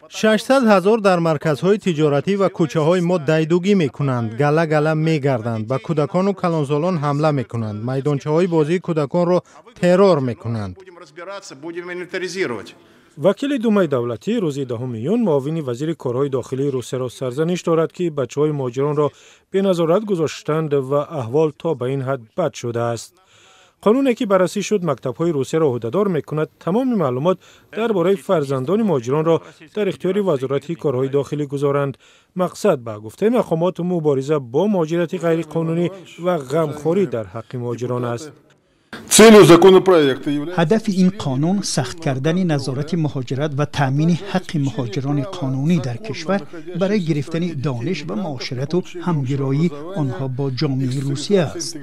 600,000 در مرکزهای تجارتی و کوچه‌های ما دیدگی می‌کنند، گله می‌گردند، به کودکان و کلانسالان حمله می‌کنند، میدانچه‌های بازی کودکان را ترور می‌کنند. وکیل دومای دولتی روزی 10 میون معاون وزیر کارهای داخلی روسیه را سرزنش دارد که بچه‌های مهاجران را به نظارت گذاشتند و احوال تا به این حد بد شده است. قانونی که بررسی شد مکتب‌های روسیه را عهده‌دار می‌کند تمام معلومات درباره فرزندان مهاجران را در اختیار وزارت کارهای داخلی گذارند. مقصد به گفته مقامات مبارزه با مهاجرت غیرقانونی و غمخوری در حق مهاجران است. هدف این قانون سخت کردن نظارت مهاجرت و تأمین حق مهاجران قانونی در کشور برای گرفتن دانش و معاشرت و همگرایی آنها با جامعه روسیه است.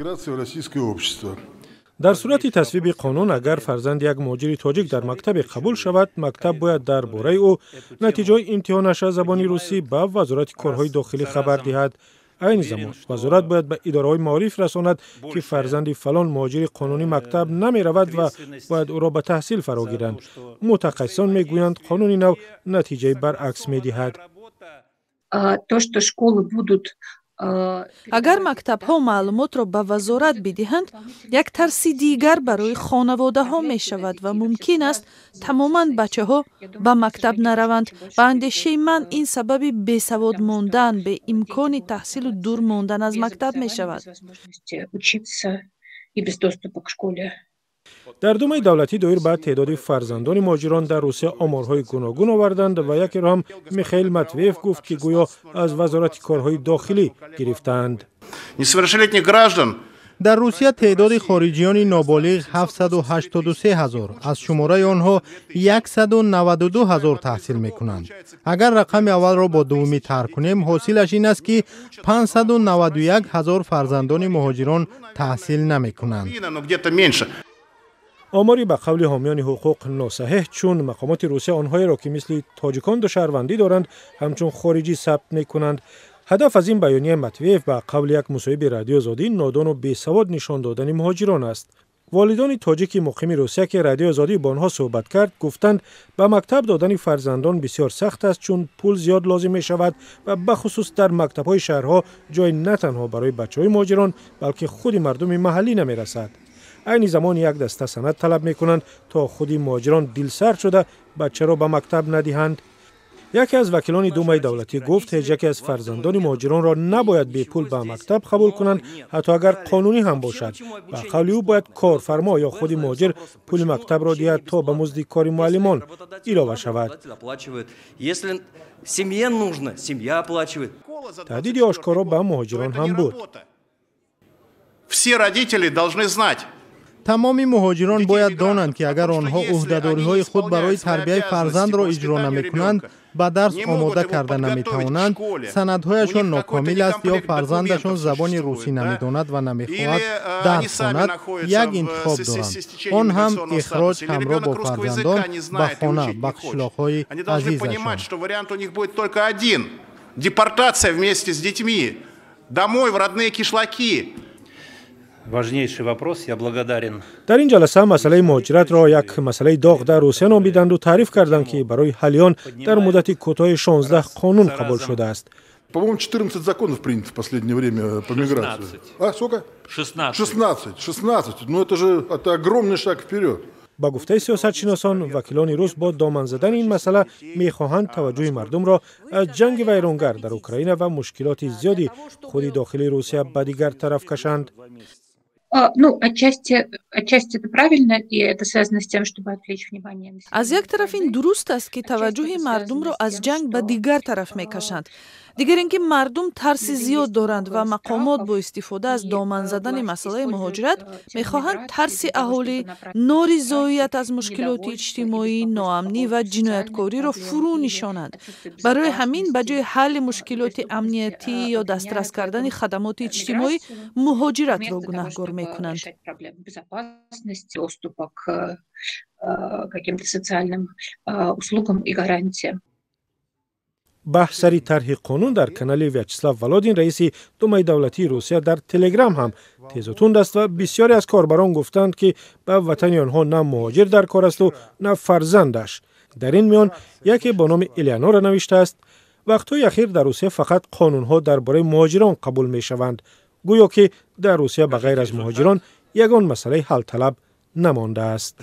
در صورت تصویب قانون اگر فرزند یک مهاجر تاجیک در مکتب قبول شود، مکتب باید درباره او نتیجه امتحانش از زبان روسی به وزارت کارهای داخلی خبر دهد. این زمان وزارت باید به اداره‌های معارف رساند که فرزند فلان مهاجر قانونی مکتب نمی رود و باید او را به تحصیل فرا گیرند. متخصصان میگویند قانون نو نتیجه برعکس میدهد. اگر مکتب‌ها معلومات را به وزارت بدهند، یک ترسی دیگر برای خانواده‌ها می‌شود و ممکن است تماماً بچه‌ها به مکتب نروند. به اندیشه من این سبب بیسواد ماندن به امکان تحصیل و دور ماندن از مکتب می‌شود. در دومای دولتی دایر به تعداد فرزندان مهاجران در روسیه آمارهای گوناگون آوردند و یکی را هم میخائیل ماتویف گفت که گویا از وزارت کارهای داخلی گرفتند. در روسیه تعداد خارجیان نابالغ 783,000 از شماره آنها 192,000 تحصیل میکنند. اگر رقم اول را با دومی ترک کنیم حاصلش این است که 591,000 فرزندان مهاجران تحصیل نمیکنند. آماری به قول حامیان حقوق ناصحیح، چون مقامات روسیه آنهایی را که مثل تاجیکان دو شهروندی دارند همچون خارجی ثبت میکنند. هدف از این بیانیه ماتویف به قول یک مصاحبه رادیو آزادی نادان و بیسواد نشان دادن مهاجران است. والدان تاجیک مقیم روسیه که رادیو آزادی با آنها صحبت کرد گفتند به مکتب دادن فرزندان بسیار سخت است چون پول زیاد لازم می شود و به خصوص در مکتب‌های شهرها جای نه تنها برای بچه‌های مهاجران بلکه خود مردم محلی نمی رسد. این زمان یک دسته سند طلب میکنند تا خودی مهاجران دلسرد شده بچه را به مکتب ندهند. یکی از وکیلان دومای دولتی گفت یکی از فرزندان مهاجران را نباید به پول به مکتب قبول کنند حتی اگر قانونی هم باشد. به قول او باید کارفرما یا خود مهاجر پول مکتب را دهد تا به مزد کار معلمان علاوه شود. تهدید آشکارا به مهاجران هم بود. تمام مهاجران باید دانند که اگر آنها عهده‌داری‌های خود برای تربیت فرزند را اجرا نمی‌کنند، به درس آماده کرده نمی‌توانند، سندهایشان ناکامل است یا فرزندشان زبان روسی نمی‌داند و نمی‌خواهد درس خواند، یک انتخاب دارند. آن هم اخراج همراه با فرزندان به خانه به قشلاق‌های عزیزشان. Депортация вместе с детьми домой в родные кишлаки. Важнейший вопрос. Я благодарен. در این جلسه مسئله مهاجرت را یک مسئله داغ در روسیه نامیدند و تعریف کردند که برای حل در مدت کوتاه 16 قانون قبول شده است. По-моему, 14 законов принято в последнее время по миграции. 16. Ну это огромный шаг вперед. با گفته سیاستشناسان وکیلان روس با دامن زدن این مسئله میخواهند توجه مردم را از جنگ ویرانگر در اوکراین و مشکلات زیادی خود داخلی روسیه به دیگر طرف کشند. از یک طرف این درست است که توجه مردم را از جنگ به دیگر طرف میکشند. دیگر اینکه مردم ترس زیاد دارند و مقامات با استفاده از دامن زدن مسئله مهاجرت میخواهند ترس اهالی، نارضایت از مشکلات اجتماعی، ناامنی و جنایتکاری را فرو نشانند. برای همین به جای حل مشکلات امنیتی یا دسترس کردن خدمات اجتماعی مهاجرت را گناهکار میکنند. بحث سری طرح قانون در کانال ویاچسلاو ولادین رئیس دومای دولتی روسیه در تلگرام هم تیز و تند است و بسیاری از کاربران گفتند که به وطن آنها نه مهاجر در کار است و نه فرزندش. در این میان یکی با نام الیانورا نوشته است وقت‌های اخیر در روسیه فقط قانون‌ها درباره مهاجران قبول می‌شوند، گویا که در روسیه بغیر از مهاجران یگان مسئله حل طلب نمانده است.